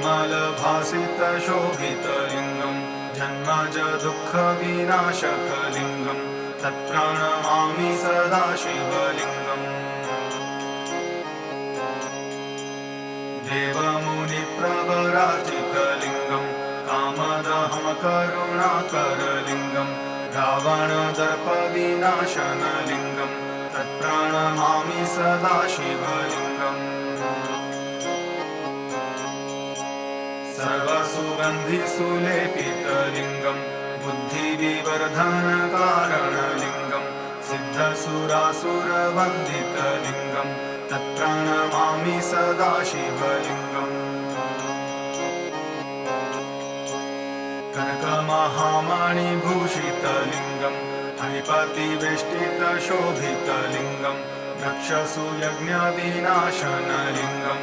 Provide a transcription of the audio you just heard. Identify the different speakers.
Speaker 1: निर्मलभासितशोभितलिङ्गं जन्मज दुःखविनाशकलिङ्गं तत्प्रणमामि सदा शिवलिङ्गम्। देवमुनिप्रवराजितलिङ्गं कामदहं करुणाकरलिङ्गं रावणदर्पविनाशनलिङ्गं तत्प्रणमामि सदा शिवलिङ्गम्। सर्वसुगन्धिसुलेपितलिङ्गं बुद्धिविवर्धनकारणलिङ्गं सिद्धसुरासुरवन्दितलिङ्गं तत्प्रणमामि सदा शिवलिङ्गम्। कनकमहामणिभूषितलिङ्गं फणिपतिवेष्टितशोभितलिङ्गं रक्षसुयज्ञविनाशनलिङ्गं